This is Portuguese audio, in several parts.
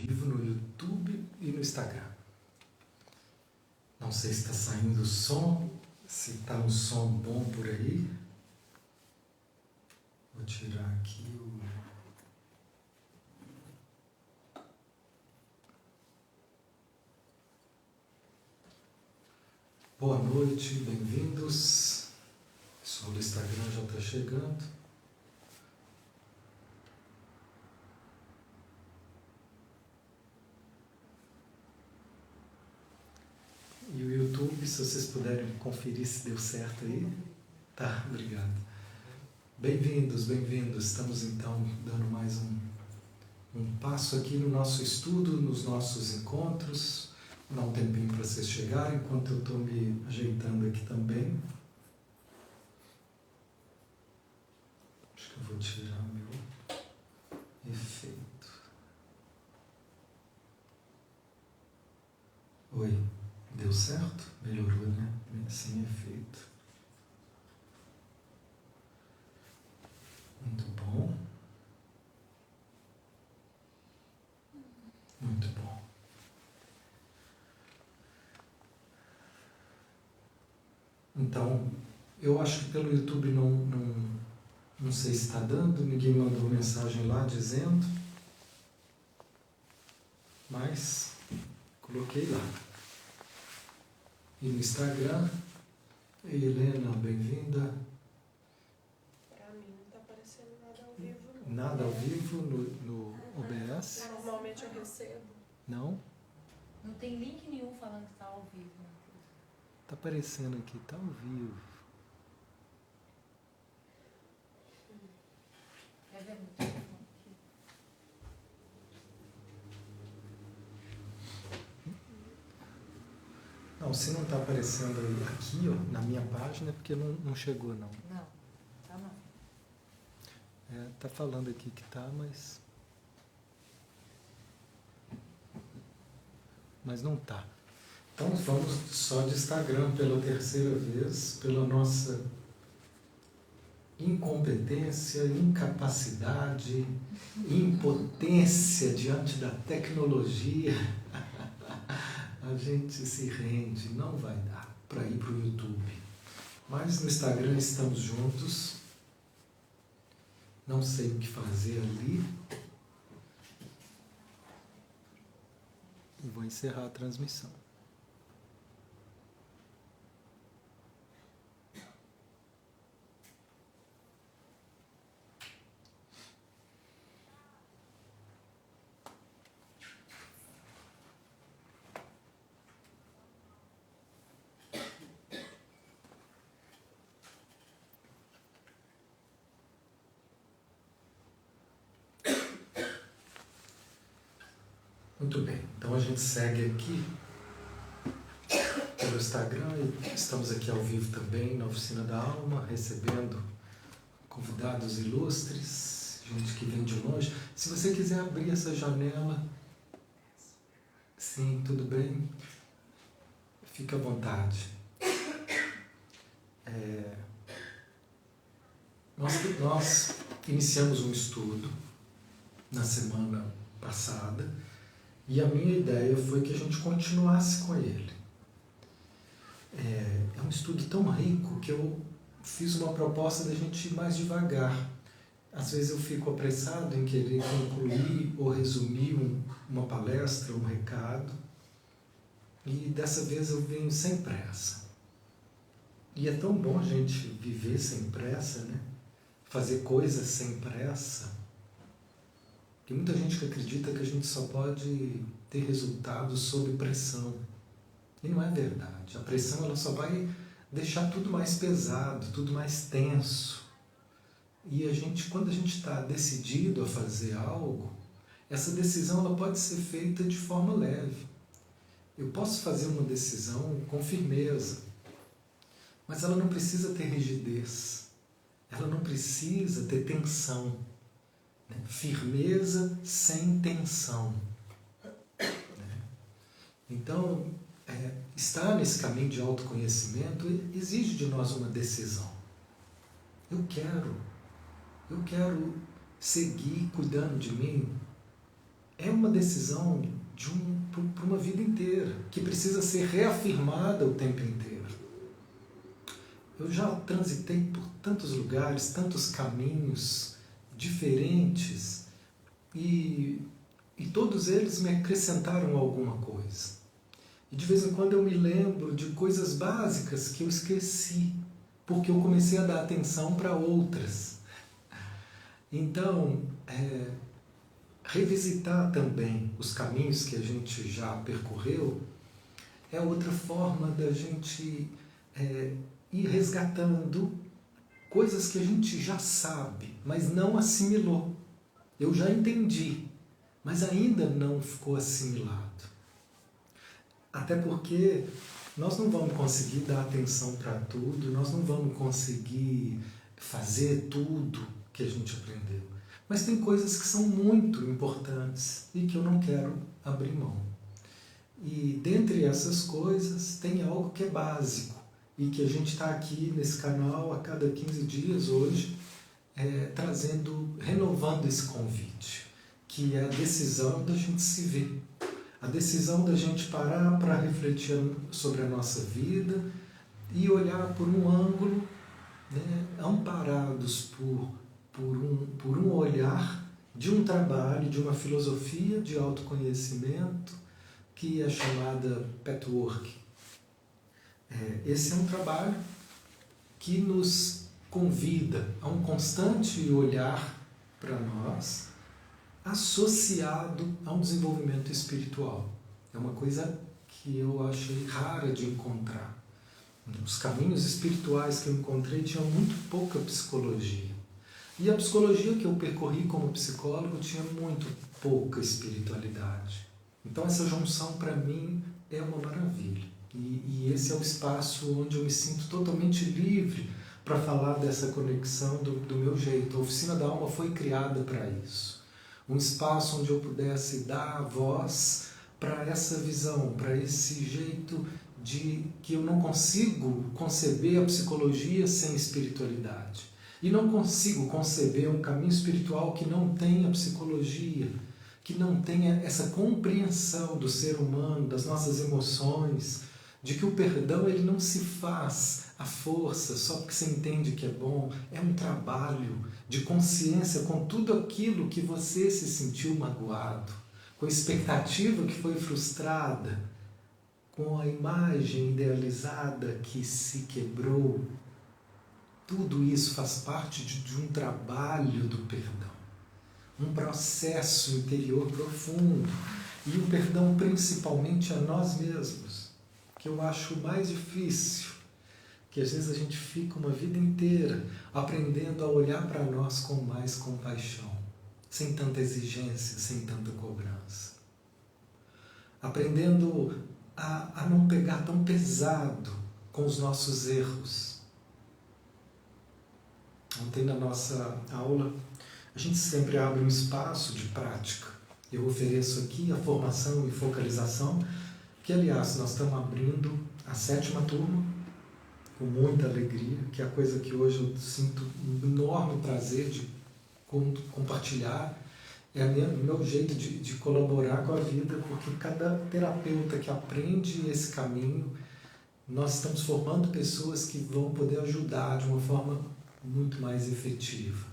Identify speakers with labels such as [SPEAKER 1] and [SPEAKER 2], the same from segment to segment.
[SPEAKER 1] vivo no YouTube e no Instagram. Não sei se está saindo o som, se está um som bom por aí. Vou tirar aqui o... Boa noite, bem-vindos. O pessoal do Instagram já está chegando. E o YouTube, se vocês puderem conferir se deu certo aí. Tá, obrigado. Bem-vindos, bem-vindos. Estamos então dando mais um passo aqui no nosso estudo, nos nossos encontros. Vou dar um tempinho para vocês chegarem, enquanto eu estou me ajeitando aqui também. Acho que eu vou tirar o meu efeito. Oi. Deu certo? Melhorou, né? Sem efeito. Muito bom. Muito bom. Então, eu acho que pelo YouTube não sei se está dando, ninguém mandou mensagem lá dizendo, mas coloquei lá. E no Instagram, Helena, bem-vinda.
[SPEAKER 2] Pra mim não tá aparecendo nada ao vivo. Não.
[SPEAKER 1] Nada ao vivo no OBS?
[SPEAKER 2] Normalmente eu recebo.
[SPEAKER 1] Não?
[SPEAKER 3] Não tem link nenhum falando que tá ao vivo.
[SPEAKER 1] Tá aparecendo aqui, tá ao vivo.
[SPEAKER 3] Quer ver no telefone aqui?
[SPEAKER 1] Não, se não está aparecendo aqui, ó, na minha página, é porque não chegou, não.
[SPEAKER 3] Não, tá não.
[SPEAKER 1] Tá falando aqui que tá, mas não tá. Então vamos só de Instagram pela terceira vez, pela nossa incompetência, incapacidade, impotência diante da tecnologia. A gente se rende, não vai dar para ir para o YouTube. Mas no Instagram estamos juntos. Não sei o que fazer ali. E vou encerrar a transmissão. Muito bem, então a gente segue aqui pelo Instagram e estamos aqui ao vivo também na Oficina da Alma, recebendo convidados ilustres, gente que vem de longe. Se você quiser abrir essa janela, sim, tudo bem, fique à vontade. Nós iniciamos um estudo na semana passada, e a minha ideia foi que a gente continuasse com ele. É um estudo tão rico que eu fiz uma proposta da gente ir mais devagar. Às vezes eu fico apressado em querer concluir ou resumir uma palestra, um recado, e dessa vez eu venho sem pressa. E é tão bom a gente viver sem pressa, né? Fazer coisas sem pressa. Tem muita gente que acredita que a gente só pode ter resultados sob pressão. E não é verdade. A pressão ela só vai deixar tudo mais pesado, tudo mais tenso. E quando a gente está decidido a fazer algo, essa decisão ela pode ser feita de forma leve. Eu posso fazer uma decisão com firmeza, mas ela não precisa ter rigidez. Ela não precisa ter tensão. Firmeza sem tensão. Então, estar nesse caminho de autoconhecimento exige de nós uma decisão. Eu quero seguir cuidando de mim. é uma decisão para uma vida inteira, que precisa ser reafirmada o tempo inteiro. Eu já transitei por tantos lugares, tantos caminhos diferentes, e todos eles me acrescentaram alguma coisa. E de vez em quando eu me lembro de coisas básicas que eu esqueci, porque eu comecei a dar atenção para outras. Então, revisitar também os caminhos que a gente já percorreu é outra forma da gente ir resgatando coisas que a gente já sabe, mas não assimilou. Eu já entendi, mas ainda não ficou assimilado. Até porque nós não vamos conseguir dar atenção para tudo, nós não vamos conseguir fazer tudo que a gente aprendeu. Mas tem coisas que são muito importantes e que eu não quero abrir mão. E dentre essas coisas tem algo que é básico e que a gente está aqui nesse canal a cada 15 dias hoje, renovando esse convite, que é a decisão da gente se ver. A decisão da gente parar para refletir sobre a nossa vida e olhar por um ângulo, né, amparados por um olhar de um trabalho, de uma filosofia de autoconhecimento que é chamada Pathwork. Esse é um trabalho que nos convida a um constante olhar para nós, associado a um desenvolvimento espiritual. É uma coisa que eu achei rara de encontrar. Os caminhos espirituais que eu encontrei tinham muito pouca psicologia. E a psicologia que eu percorri como psicólogo tinha muito pouca espiritualidade. Então essa junção para mim é uma maravilha. E esse é o espaço onde eu me sinto totalmente livre para falar dessa conexão do meu jeito. A Oficina da Alma foi criada para isso. Um espaço onde eu pudesse dar voz para essa visão, para esse jeito de que eu não consigo conceber a psicologia sem espiritualidade. E não consigo conceber um caminho espiritual que não tenha psicologia, que não tenha essa compreensão do ser humano, das nossas emoções, de que o perdão ele não se faz à força só porque você entende que é bom. É um trabalho de consciência com tudo aquilo que você se sentiu magoado, com a expectativa que foi frustrada, com a imagem idealizada que se quebrou. Tudo isso faz parte de um trabalho do perdão, um processo interior profundo, e o perdão principalmente a nós mesmos, que eu acho mais difícil, que às vezes a gente fica uma vida inteira aprendendo a olhar para nós com mais compaixão, sem tanta exigência, sem tanta cobrança. Aprendendo a não pegar tão pesado com os nossos erros. Ontem na nossa aula, a gente sempre abre um espaço de prática. Eu ofereço aqui a formação e focalização, que aliás nós estamos abrindo a 7ª turma, com muita alegria, que é a coisa que hoje eu sinto um enorme prazer de compartilhar. É o meu jeito de colaborar com a vida, porque cada terapeuta que aprende esse caminho, nós estamos formando pessoas que vão poder ajudar de uma forma muito mais efetiva.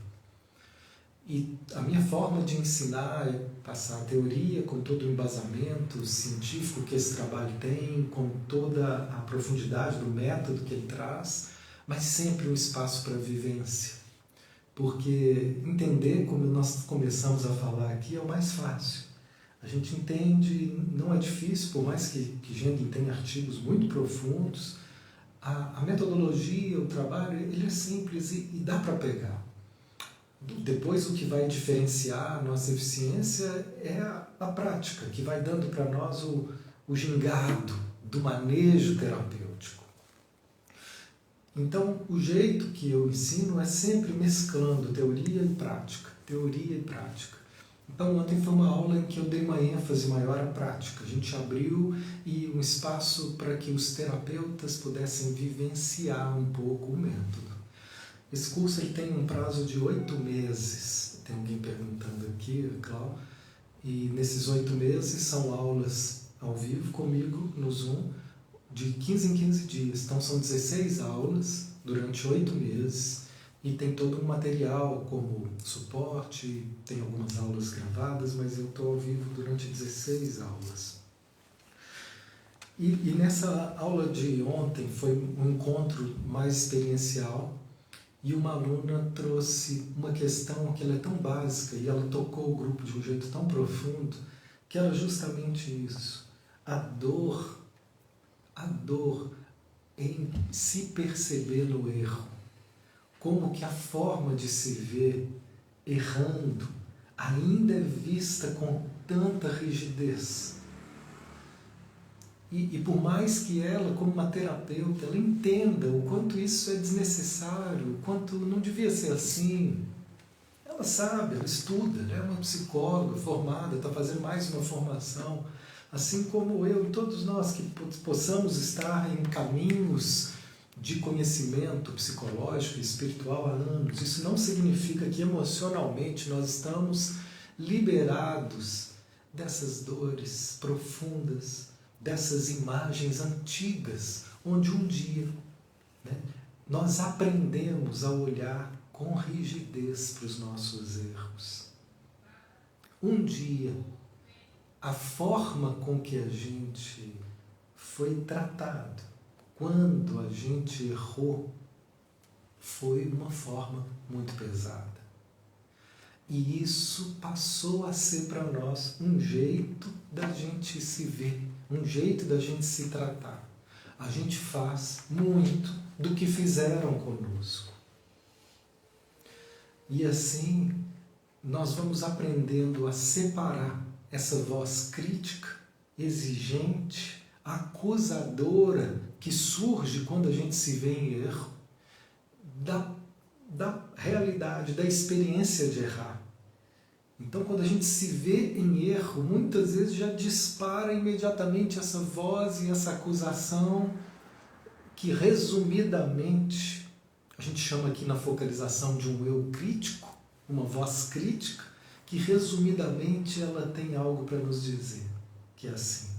[SPEAKER 1] E a minha forma de ensinar é passar a teoria com todo o embasamento científico que esse trabalho tem, com toda a profundidade do método que ele traz, mas sempre um espaço para vivência. Porque entender, como nós começamos a falar aqui, é o mais fácil. A gente entende, não é difícil, por mais que Gendlin tenha artigos muito profundos, a metodologia, o trabalho, ele é simples e dá para pegar. Depois o que vai diferenciar a nossa eficiência é a prática, que vai dando para nós o gingado do manejo terapêutico. Então, o jeito que eu ensino é sempre mesclando teoria e prática, teoria e prática. Então, ontem foi uma aula em que eu dei uma ênfase maior à prática. A gente abriu um espaço para que os terapeutas pudessem vivenciar um pouco o método. Esse curso ele tem um prazo de 8 meses. Tem alguém perguntando aqui, Cláudio. E nesses 8 meses são aulas ao vivo comigo no Zoom, de 15 em 15 dias. Então são 16 aulas durante 8 meses e tem todo um material como suporte, tem algumas aulas gravadas, mas eu estou ao vivo durante 16 aulas. E nessa aula de ontem foi um encontro mais experiencial e uma aluna trouxe uma questão que ela é tão básica e ela tocou o grupo de um jeito tão profundo que era justamente isso. A dor em se perceber no erro, como que a forma de se ver errando ainda é vista com tanta rigidez. E por mais que ela, como uma terapeuta, ela entenda o quanto isso é desnecessário, o quanto não devia ser assim, ela sabe, ela estuda, ela é uma psicóloga formada, está fazendo mais uma formação, assim como eu e todos nós que possamos estar em caminhos de conhecimento psicológico e espiritual há anos. Isso não significa que emocionalmente nós estamos liberados dessas dores profundas, dessas imagens antigas, onde um dia, né, nós aprendemos a olhar com rigidez para os nossos erros. Um dia, a forma com que a gente foi tratado, quando a gente errou, foi uma forma muito pesada. E isso passou a ser para nós um jeito da gente se ver, um jeito da gente se tratar. A gente faz muito do que fizeram conosco. E assim, nós vamos aprendendo a separar essa voz crítica, exigente, acusadora, que surge quando a gente se vê em erro, da realidade, da experiência de errar. Então, quando a gente se vê em erro, muitas vezes já dispara imediatamente essa voz e essa acusação que, resumidamente, a gente chama aqui na focalização de um eu crítico, uma voz crítica, que, resumidamente, ela tem algo para nos dizer, que é assim: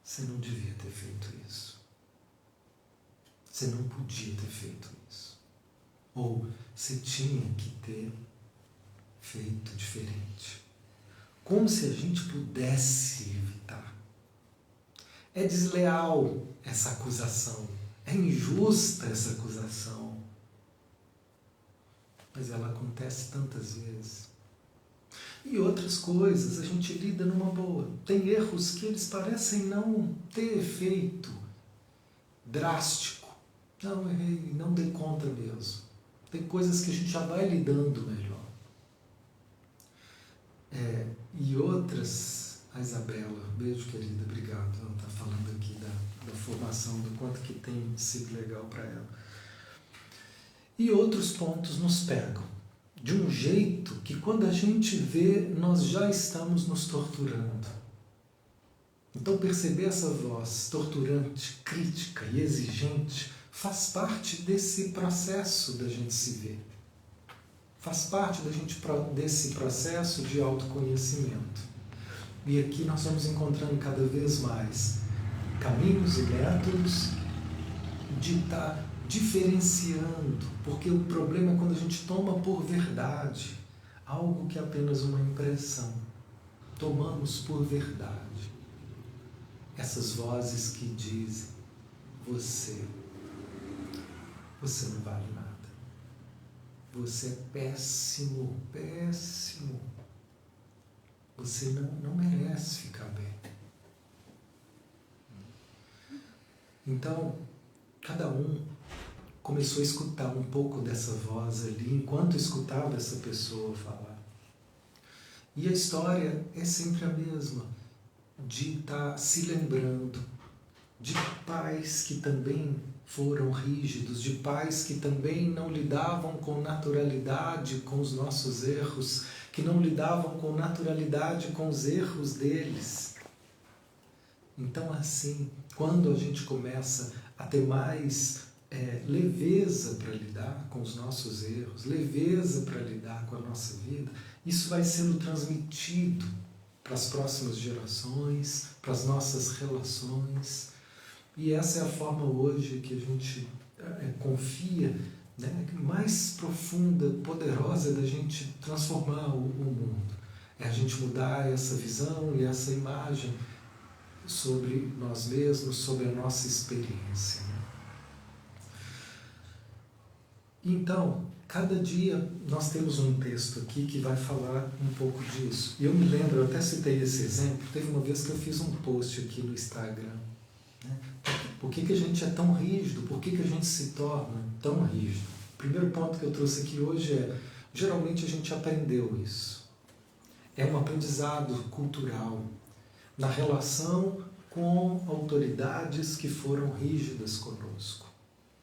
[SPEAKER 1] você não devia ter feito isso. Você não podia ter feito isso. Ou você tinha que ter feito diferente. Como se a gente pudesse evitar. É desleal essa acusação. É injusta essa acusação. Mas ela acontece tantas vezes. E outras coisas a gente lida numa boa. Tem erros que eles parecem não ter efeito drástico. Não, errei, não dei conta mesmo. Tem coisas que a gente já vai lidando melhor. E outras, a Isabela, beijo querida, obrigado. Ela está falando aqui da formação, do quanto que tem sido legal para ela. E outros pontos nos pegam de um jeito que, quando a gente vê, nós já estamos nos torturando. Então, perceber essa voz torturante, crítica e exigente faz parte desse processo da gente se ver. Faz parte desse processo de autoconhecimento. E aqui nós vamos encontrando cada vez mais caminhos e métodos de estar diferenciando, porque o problema é quando a gente toma por verdade algo que é apenas uma impressão. Tomamos por verdade essas vozes que dizem: você não vale nada. Você é péssimo, péssimo. Você não merece ficar bem. Então, cada um começou a escutar um pouco dessa voz ali, enquanto escutava essa pessoa falar. E a história é sempre a mesma, de estar se lembrando de pais que também foram rígidos, de pais que também não lidavam com naturalidade com os nossos erros, que não lidavam com naturalidade com os erros deles. Então, assim, quando a gente começa a ter mais leveza para lidar com os nossos erros, leveza para lidar com a nossa vida, isso vai sendo transmitido para as próximas gerações, para as nossas relações. E essa é a forma hoje que a gente confia, né, mais profunda, poderosa da gente transformar o mundo. É a gente mudar essa visão e essa imagem sobre nós mesmos, sobre a nossa experiência. Então, cada dia nós temos um texto aqui que vai falar um pouco disso. E eu me lembro, eu até citei esse exemplo, teve uma vez que eu fiz um post aqui no Instagram. Né? Por que a gente é tão rígido? Por que a gente se torna tão rígido? O primeiro ponto que eu trouxe aqui hoje é, geralmente a gente aprendeu isso. É um aprendizado cultural na relação com autoridades que foram rígidas conosco.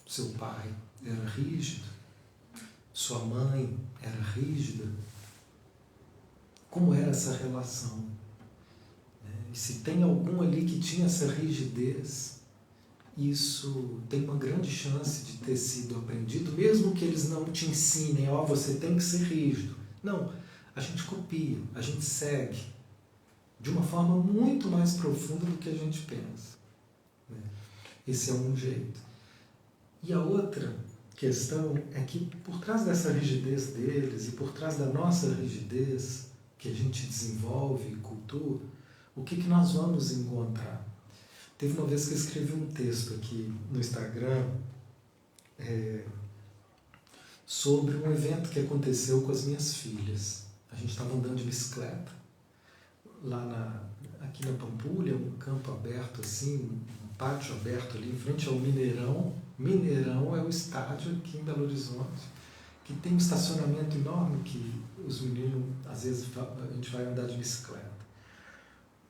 [SPEAKER 1] Seu pai era rígido, sua mãe era rígida. Como era essa relação? E se tem algum ali que tinha essa rigidez, isso tem uma grande chance de ter sido aprendido, mesmo que eles não te ensinem, você tem que ser rígido. Não, a gente copia, a gente segue de uma forma muito mais profunda do que a gente pensa. Esse é um jeito. E a outra questão é que por trás dessa rigidez deles e por trás da nossa rigidez que a gente desenvolve e cultua, o que nós vamos encontrar? Teve uma vez que eu escrevi um texto aqui no Instagram sobre um evento que aconteceu com as minhas filhas. A gente estava andando de bicicleta lá aqui na Pampulha, um campo aberto assim, um pátio aberto ali em frente ao Mineirão. Mineirão é o estádio aqui em Belo Horizonte, que tem um estacionamento enorme que os meninos, às vezes, a gente vai andar de bicicleta.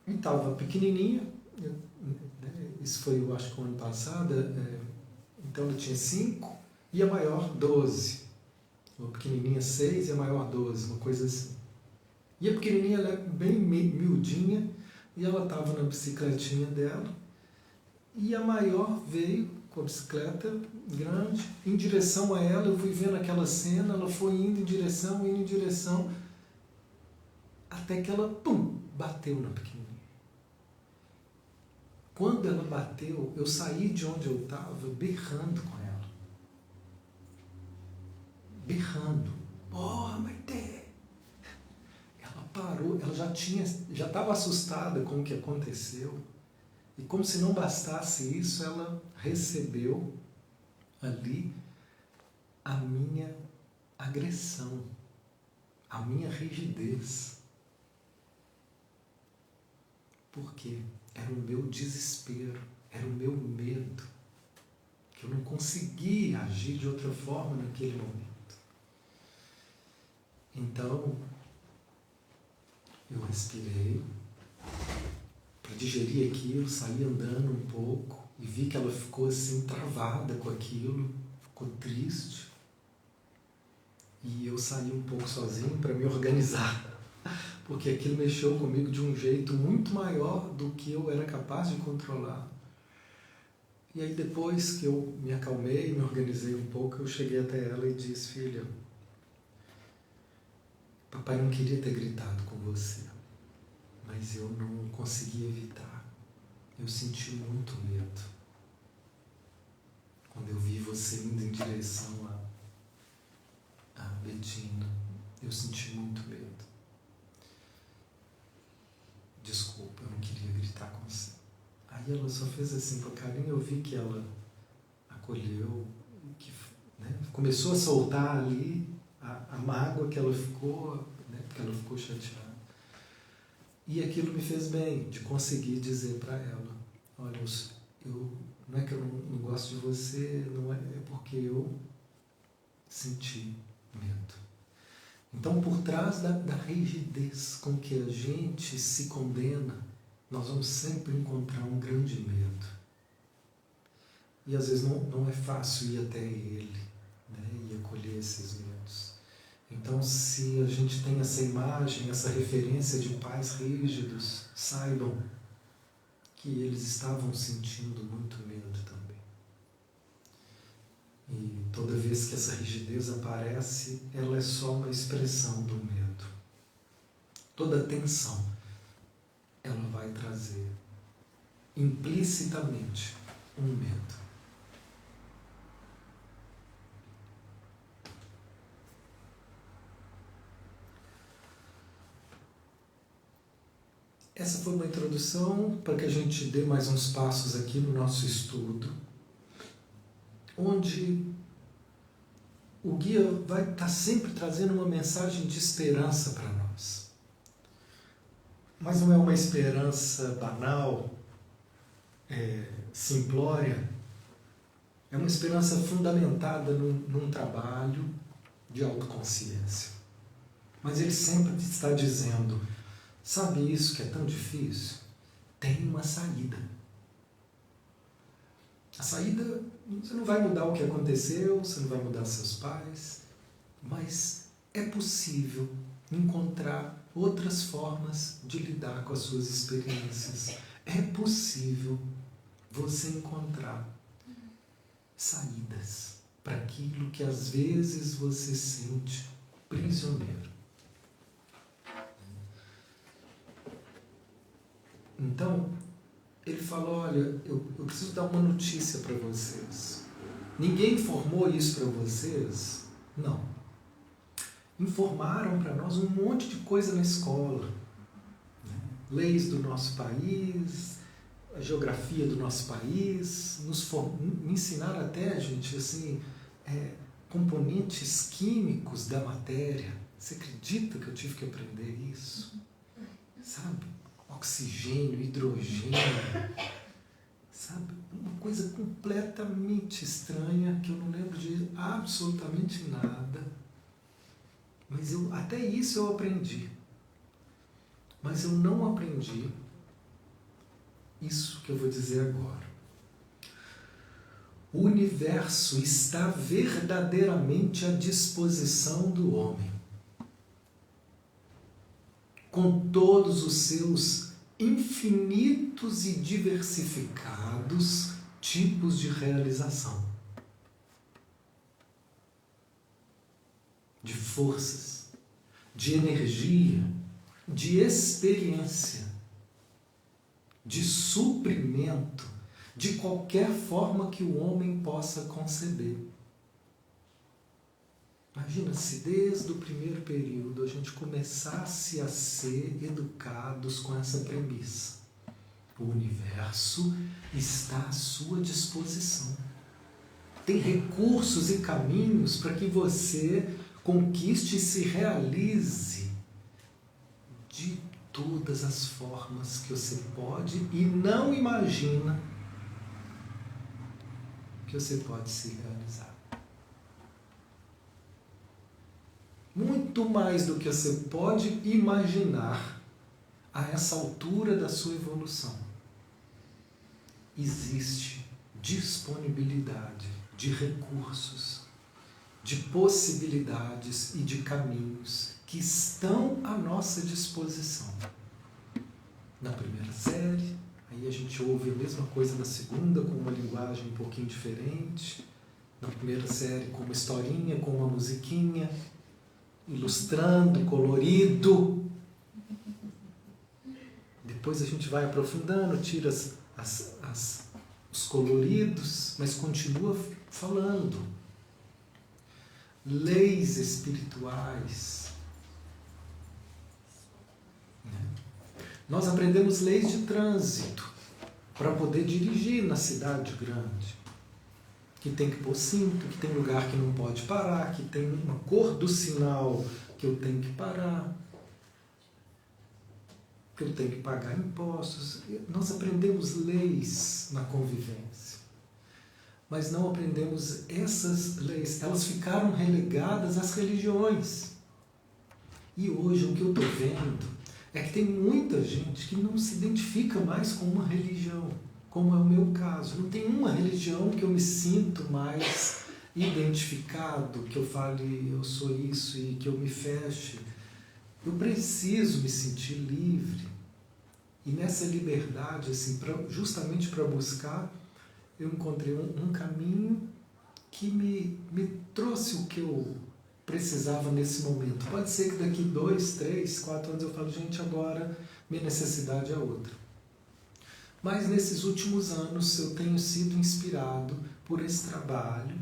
[SPEAKER 1] E estava pequenininha, isso foi, eu acho que o ano passado, então ela tinha 5 e a maior 12. A pequenininha 6 e a maior 12, uma coisa assim. E a pequenininha, ela é bem miudinha, e ela estava na bicicletinha dela, e a maior veio com a bicicleta grande, em direção a ela. Eu fui vendo aquela cena, ela foi indo em direção, até que ela, bateu na pequenininha. Quando ela bateu, eu saí de onde eu estava berrando com ela. Berrando. Porra, Maite! Ela parou, ela já estava assustada com o que aconteceu. E como se não bastasse isso, ela recebeu ali a minha agressão, a minha rigidez. Por quê? Era o meu desespero, era o meu medo, que eu não conseguia agir de outra forma naquele momento. Então, eu respirei, para digerir aquilo, saí andando um pouco e vi que ela ficou assim travada com aquilo, ficou triste. E eu saí um pouco sozinho para me organizar, porque aquilo mexeu comigo de um jeito muito maior do que eu era capaz de controlar. E aí depois que eu me acalmei, me organizei um pouco, eu cheguei até ela e disse: filha, papai não queria ter gritado com você, mas eu não consegui evitar. Eu senti muito medo quando eu vi você indo em direção a Betina. Eu senti muito medo. Desculpa, eu não queria gritar com você. Aí ela só fez assim com a carinha. Eu vi que ela acolheu, que, começou a soltar ali a mágoa que ela ficou, porque ela ficou chateada. E aquilo me fez bem, de conseguir dizer para ela: olha, não é que eu não gosto de você, não é porque eu senti medo. Então, por trás da rigidez com que a gente se condena, nós vamos sempre encontrar um grande medo. E às vezes não é fácil ir até ele, e acolher esses medos. Então, se a gente tem essa imagem, essa referência de pais rígidos, saibam que eles estavam sentindo muito medo também. E toda vez que essa rigidez aparece, ela é só uma expressão do medo. Toda tensão ela vai trazer implicitamente um medo. Essa foi uma introdução para que a gente dê mais uns passos aqui no nosso estudo, onde o guia vai estar sempre trazendo uma mensagem de esperança para nós. Mas não é uma esperança banal, simplória. É uma esperança fundamentada num trabalho de autoconsciência. Mas ele sempre está dizendo: sabe isso que é tão difícil? Tem uma saída. A saída, você não vai mudar o que aconteceu, você não vai mudar seus pais, mas é possível encontrar outras formas de lidar com as suas experiências. É possível você encontrar saídas para aquilo que às vezes você sente prisioneiro. Então, ele falou: olha, eu preciso dar uma notícia para vocês. Ninguém informou isso para vocês? Não. Informaram para nós um monte de coisa na escola. Leis do nosso país, a geografia do nosso país, me ensinaram até, gente, assim, componentes químicos da matéria. Você acredita que eu tive que aprender isso? Sabe? Oxigênio, hidrogênio, sabe? Uma coisa completamente estranha, que eu não lembro de absolutamente nada. Mas até isso eu aprendi. Mas eu não aprendi isso que eu vou dizer agora. O universo está verdadeiramente à disposição do homem, com todos os seus infinitos e diversificados tipos de realização, de forças, de energia, de experiência, de suprimento, de qualquer forma que o homem possa conceber. Imagina se desde o primeiro período a gente começasse a ser educados com essa premissa. O universo está à sua disposição. Tem recursos e caminhos para que você conquiste e se realize de todas as formas que você pode e não imagina que você pode se realizar. Muito mais do que você pode imaginar a essa altura da sua evolução. Existe disponibilidade de recursos, de possibilidades e de caminhos que estão à nossa disposição. Na primeira série, aí a gente ouve a mesma coisa na segunda, com uma linguagem um pouquinho diferente. Na primeira série, com uma historinha, com uma musiquinha, ilustrando, colorido. Depois a gente vai aprofundando, tira os coloridos, mas continua falando. Leis espirituais. Nós aprendemos leis de trânsito para poder dirigir na cidade grande. Que tem que pôr cinto, que tem lugar que não pode parar, que tem uma cor do sinal que eu tenho que parar, que eu tenho que pagar impostos. Nós aprendemos leis na convivência, mas não aprendemos essas leis. Elas ficaram relegadas às religiões. E hoje o que eu estou vendo é que tem muita gente que não se identifica mais com uma religião, como é o meu caso. Não tem uma religião que eu me sinto mais identificado, que eu fale eu sou isso e que eu me feche. Eu preciso me sentir livre. E nessa liberdade, assim, justamente para buscar, eu encontrei um caminho que me trouxe o que eu precisava nesse momento. Pode ser que daqui 2, 3, 4 anos eu falo, gente, agora minha necessidade é outra. Mas nesses últimos anos eu tenho sido inspirado por esse trabalho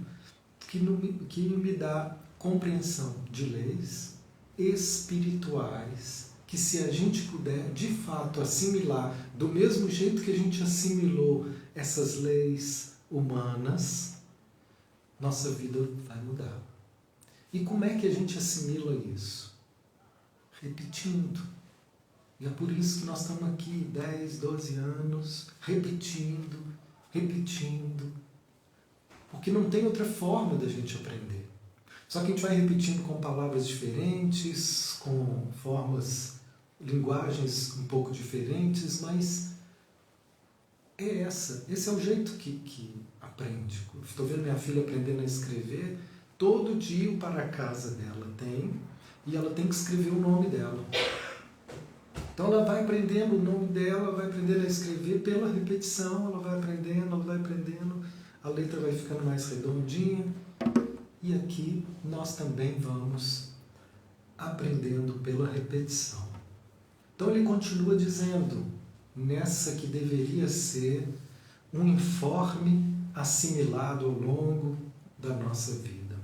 [SPEAKER 1] que me dá compreensão de leis espirituais, que se a gente puder de fato assimilar do mesmo jeito que a gente assimilou essas leis humanas, nossa vida vai mudar. E como é que a gente assimila isso? Repetindo. E é por isso que nós estamos aqui 10, 12 anos, repetindo. Porque não tem outra forma da gente aprender. Só que a gente vai repetindo com palavras diferentes, com linguagens um pouco diferentes, mas esse é o jeito que aprende. Estou vendo minha filha aprendendo a escrever, todo dia o para casa dela tem, e ela tem que escrever o nome dela. Então ela vai aprendendo o nome dela, vai aprendendo a escrever pela repetição, ela vai aprendendo, a letra vai ficando mais redondinha. E aqui nós também vamos aprendendo pela repetição. Então ele continua dizendo, nessa que deveria ser um informe assimilado ao longo da nossa vida.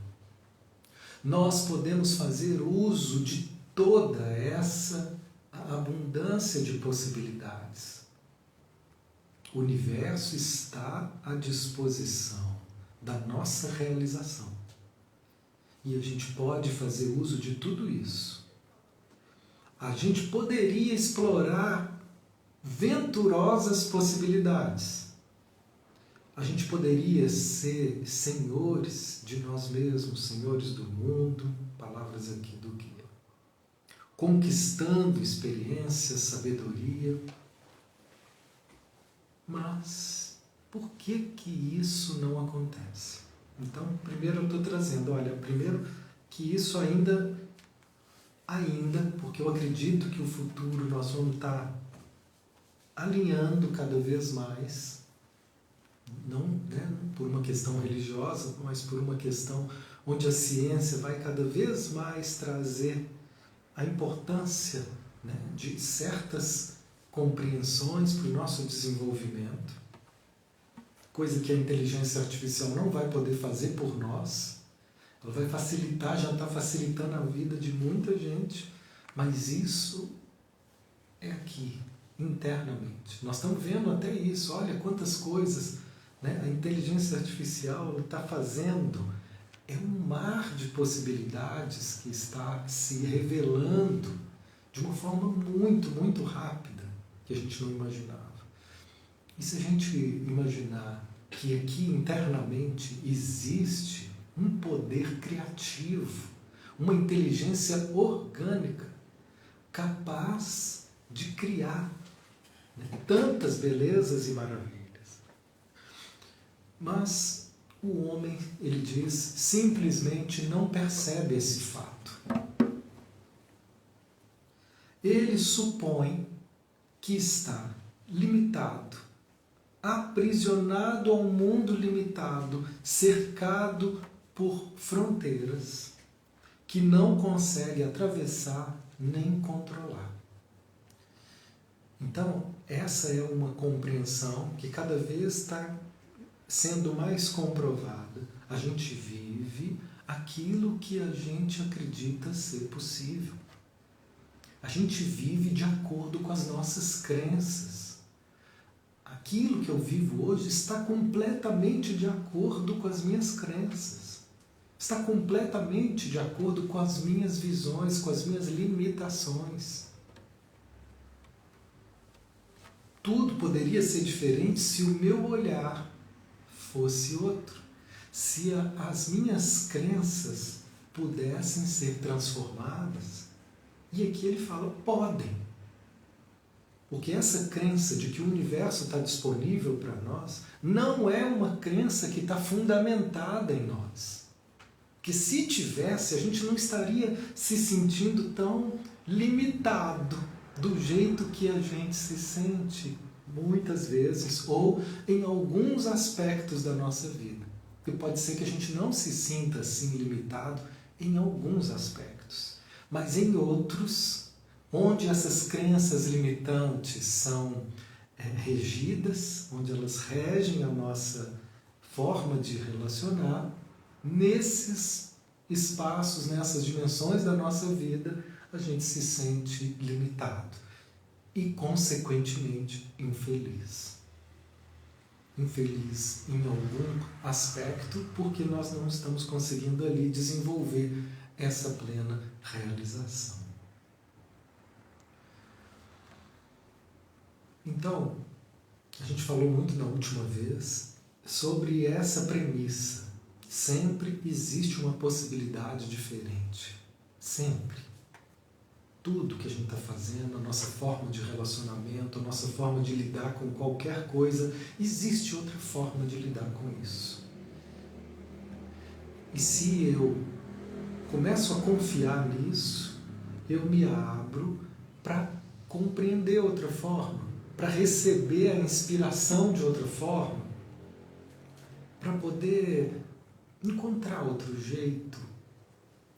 [SPEAKER 1] Nós podemos fazer uso de toda essa abundância de possibilidades. O universo está à disposição da nossa realização. E a gente pode fazer uso de tudo isso. A gente poderia explorar venturosas possibilidades. A gente poderia ser senhores de nós mesmos, senhores do mundo, palavras aqui do guia, conquistando experiência, sabedoria. Mas por que isso não acontece? Então, primeiro eu estou trazendo, primeiro que isso ainda, porque eu acredito que o futuro nós vamos estar alinhando cada vez mais, não por uma questão religiosa, mas por uma questão onde a ciência vai cada vez mais trazer a importância de certas compreensões para o nosso desenvolvimento, coisa que a inteligência artificial não vai poder fazer por nós. Ela vai facilitar, já está facilitando a vida de muita gente, mas isso é aqui, internamente. Nós estamos vendo até isso, olha quantas coisas a inteligência artificial está fazendo. É um mar de possibilidades que está se revelando de uma forma muito, muito rápida, que a gente não imaginava. E se a gente imaginar que aqui internamente existe um poder criativo, uma inteligência orgânica, capaz de criar tantas belezas e maravilhas. Mas o homem, ele diz, simplesmente não percebe esse fato. Ele supõe que está limitado, aprisionado a um mundo limitado, cercado por fronteiras que não consegue atravessar nem controlar. Então, essa é uma compreensão que cada vez está sendo mais comprovada. A gente vive aquilo que a gente acredita ser possível. A gente vive de acordo com as nossas crenças. Aquilo que eu vivo hoje está completamente de acordo com as minhas crenças. Está completamente de acordo com as minhas visões, com as minhas limitações. Tudo poderia ser diferente se o meu olhar fosse outro. Se as minhas crenças pudessem ser transformadas. E aqui ele fala, podem. Porque essa crença de que o universo está disponível para nós não é uma crença que está fundamentada em nós. Que se tivesse, a gente não estaria se sentindo tão limitado do jeito que a gente se sente muitas vezes, ou em alguns aspectos da nossa vida. E pode ser que a gente não se sinta assim limitado em alguns aspectos, mas em outros, onde essas crenças limitantes são regidas, onde elas regem a nossa forma de relacionar, nesses espaços, nessas dimensões da nossa vida, a gente se sente limitado e, consequentemente, infeliz. Infeliz em algum aspecto, porque nós não estamos conseguindo ali desenvolver essa plena realização. Então, a gente falou muito na última vez sobre essa premissa. Sempre existe uma possibilidade diferente. Sempre. Tudo que a gente está fazendo, a nossa forma de relacionamento, a nossa forma de lidar com qualquer coisa, existe outra forma de lidar com isso. E se eu começo a confiar nisso, eu me abro para compreender outra forma, para receber a inspiração de outra forma, para poder encontrar outro jeito,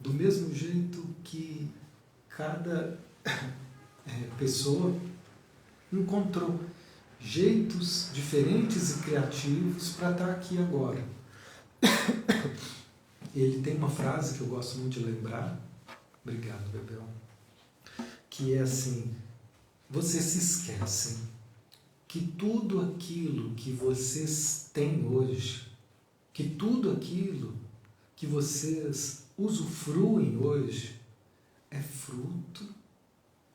[SPEAKER 1] do mesmo jeito que cada pessoa encontrou jeitos diferentes e criativos para estar aqui agora. Ele tem uma frase que eu gosto muito de lembrar, obrigado, Bebel, que é assim: vocês se esquecem que tudo aquilo que vocês têm hoje, que tudo aquilo que vocês usufruem hoje, é fruto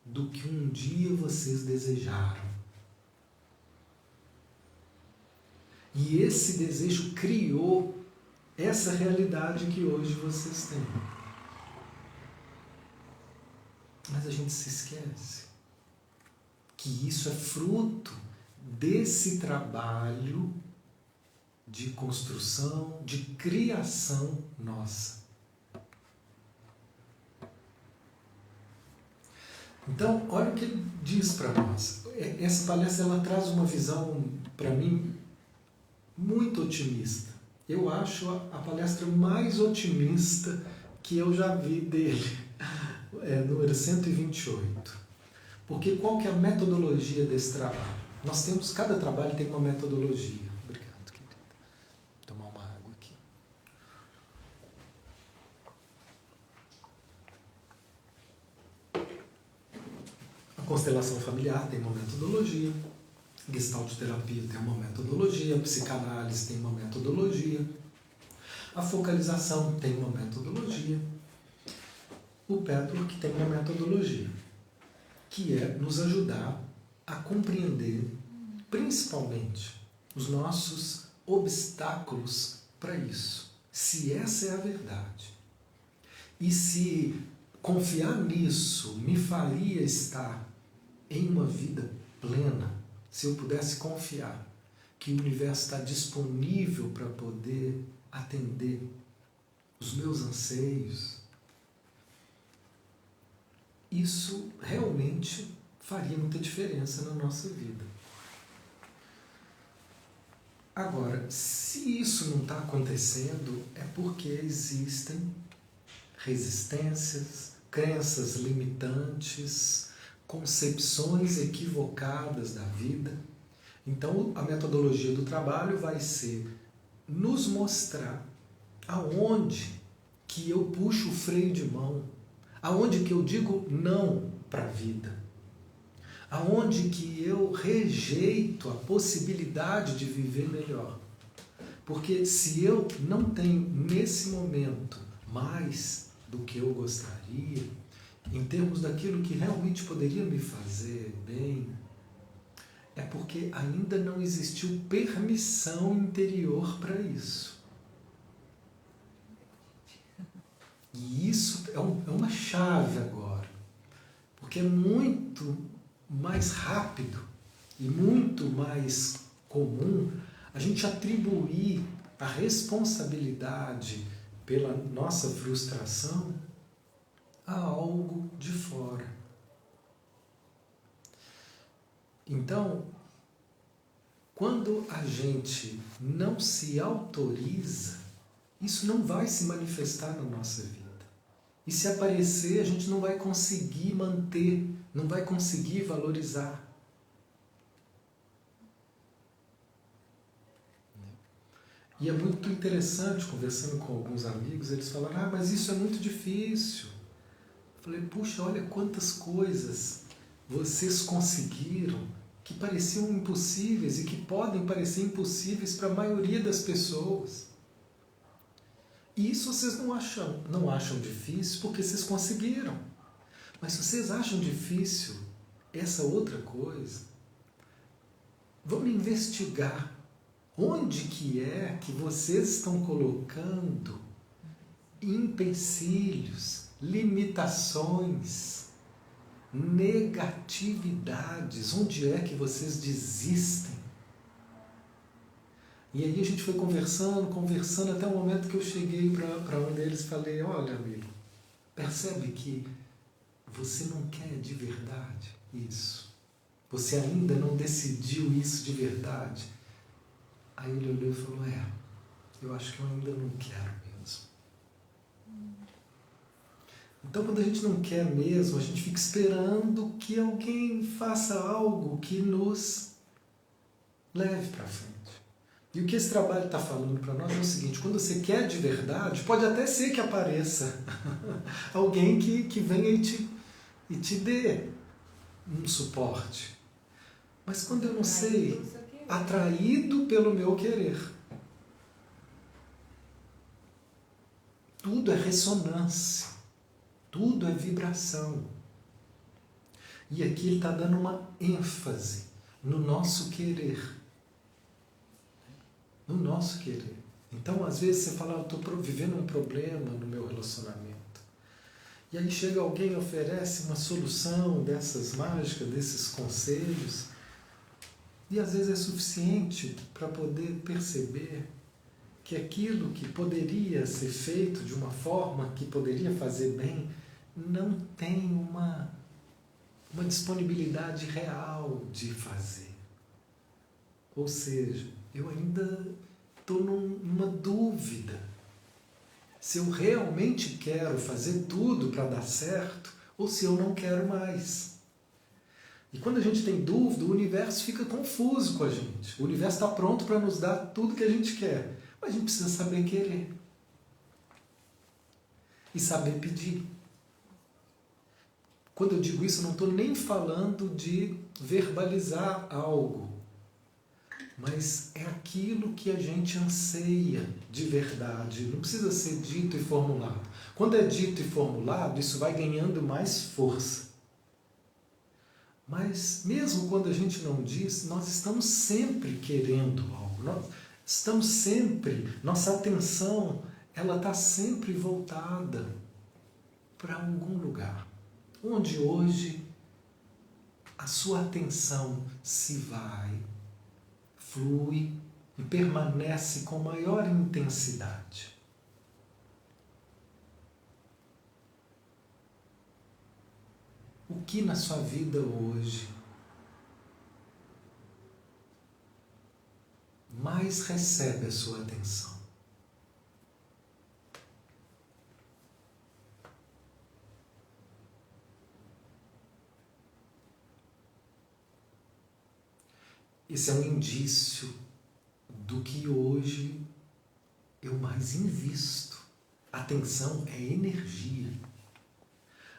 [SPEAKER 1] do que um dia vocês desejaram. E esse desejo criou essa realidade que hoje vocês têm. Mas a gente se esquece que isso é fruto desse trabalho de construção, de criação nossa. Então, olha o que ele diz para nós. Essa palestra ela traz uma visão, para mim, muito otimista. Eu acho a palestra mais otimista que eu já vi dele, número 128. Porque qual que é a metodologia desse trabalho? Nós temos, cada trabalho tem uma metodologia. Obrigado, querida. Vou tomar uma água aqui. A constelação familiar tem uma metodologia, Gestalt terapia tem uma metodologia, a psicanálise tem uma metodologia, a focalização tem uma metodologia, o Petwork tem uma metodologia, que é nos ajudar a compreender, principalmente, os nossos obstáculos para isso, se essa é a verdade. E se confiar nisso me faria estar em uma vida plena, se eu pudesse confiar que o universo está disponível para poder atender os meus anseios, isso realmente faria muita diferença na nossa vida. Agora, se isso não está acontecendo, é porque existem resistências, crenças limitantes, concepções equivocadas da vida. Então, a metodologia do trabalho vai ser nos mostrar aonde que eu puxo o freio de mão, aonde que eu digo não para a vida, aonde que eu rejeito a possibilidade de viver melhor. Porque se eu não tenho nesse momento mais do que eu gostaria, em termos daquilo que realmente poderia me fazer bem, é porque ainda não existiu permissão interior para isso. E isso é uma chave agora, porque é muito mais rápido e muito mais comum a gente atribuir a responsabilidade pela nossa frustração a algo de fora. Então, quando a gente não se autoriza, isso não vai se manifestar na nossa vida. E se aparecer, a gente não vai conseguir manter não vai conseguir valorizar. E é muito interessante, conversando com alguns amigos, eles falaram, mas isso é muito difícil. Eu falei, puxa, olha quantas coisas vocês conseguiram que pareciam impossíveis e que podem parecer impossíveis para a maioria das pessoas. E isso vocês não acham difícil porque vocês conseguiram. Mas se vocês acham difícil essa outra coisa, vamos investigar onde que é que vocês estão colocando empecilhos, limitações, negatividades, onde é que vocês desistem. E aí a gente foi conversando, até o momento que eu cheguei para um deles e falei, olha amigo, percebe que você não quer de verdade isso? Você ainda não decidiu isso de verdade? Aí ele olhou e falou, eu acho que eu ainda não quero mesmo. Então quando a gente não quer mesmo, a gente fica esperando que alguém faça algo que nos leve para frente. E o que esse trabalho está falando para nós é o seguinte, quando você quer de verdade, pode até ser que apareça alguém que venha e te dê um suporte. Mas quando eu não sei, atraído pelo meu querer. Tudo é ressonância, tudo é vibração. E aqui ele está dando uma ênfase no nosso querer. No nosso querer. Então, às vezes, você fala, eu estou vivendo um problema no meu relacionamento. E aí chega alguém e oferece uma solução dessas mágicas, desses conselhos. E às vezes é suficiente para poder perceber que aquilo que poderia ser feito de uma forma que poderia fazer bem, não tem uma disponibilidade real de fazer. Ou seja, eu ainda estou numa dúvida. Se eu realmente quero fazer tudo para dar certo, ou se eu não quero mais. E quando a gente tem dúvida, o universo fica confuso com a gente. O universo está pronto para nos dar tudo que a gente quer. Mas a gente precisa saber querer. E saber pedir. Quando eu digo isso, eu não estou nem falando de verbalizar algo. Mas é aquilo que a gente anseia de verdade. Não precisa ser dito e formulado. Quando é dito e formulado, isso vai ganhando mais força. Mas mesmo quando a gente não diz, nós estamos sempre querendo algo. Nós estamos sempre, nossa atenção, ela está sempre voltada para algum lugar. Onde hoje a sua atenção se vai, flui e permanece com maior intensidade. O que na sua vida hoje mais recebe a sua atenção? Esse é um indício do que hoje eu mais invisto. Atenção é energia.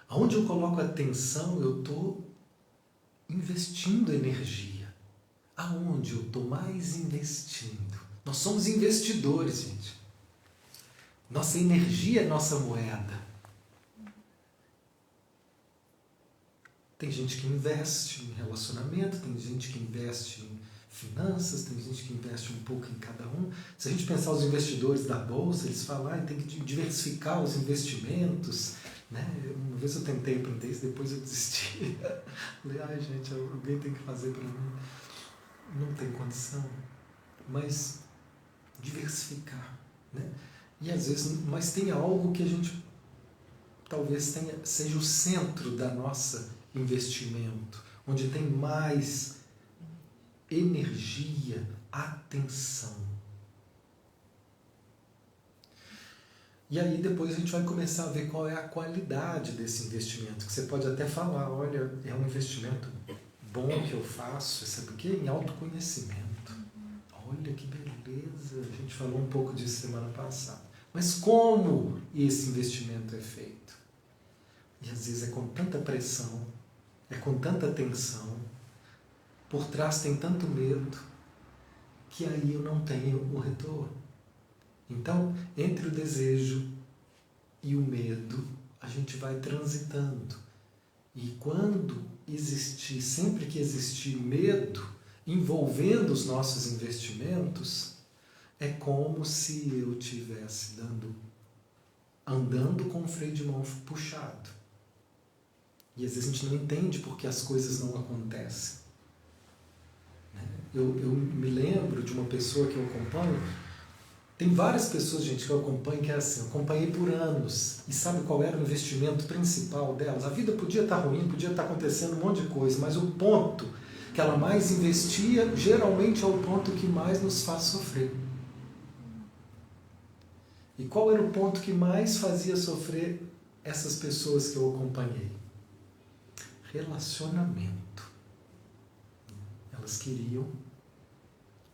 [SPEAKER 1] Aonde eu coloco atenção, eu estou investindo energia. Aonde eu estou mais investindo? Nós somos investidores, gente. Nossa energia é nossa moeda. Tem gente que investe em relacionamento, tem gente que investe em finanças, tem gente que investe um pouco em cada um. Se a gente pensar os investidores da Bolsa, eles falam, tem que diversificar os investimentos. Né? Uma vez eu tentei aprender isso, depois eu desisti. Falei, gente, alguém tem que fazer para mim. Não tem condição. Mas diversificar. Né? E às vezes, mas tem algo que a gente talvez seja o centro da nossa investimento, onde tem mais energia, atenção. E aí depois a gente vai começar a ver qual é a qualidade desse investimento, que você pode até falar, olha, é um investimento bom que eu faço, sabe o quê? Em autoconhecimento. Olha que beleza, a gente falou um pouco disso semana passada. Mas como esse investimento é feito? E às vezes é com tanta pressão, é com tanta tensão, por trás tem tanto medo, que aí eu não tenho o retorno. Então, entre o desejo e o medo, a gente vai transitando. E quando existir, sempre que existir medo envolvendo os nossos investimentos, é como se eu estivesse andando com o freio de mão puxado. E às vezes a gente não entende porque as coisas não acontecem. Eu me lembro de uma pessoa que eu acompanho. Tem várias pessoas, gente, que eu acompanho que é assim, eu acompanhei por anos. E sabe qual era o investimento principal delas? A vida podia estar ruim, podia estar acontecendo um monte de coisa, mas o ponto que ela mais investia, geralmente é o ponto que mais nos faz sofrer. E qual era o ponto que mais fazia sofrer essas pessoas que eu acompanhei? Relacionamento. Elas queriam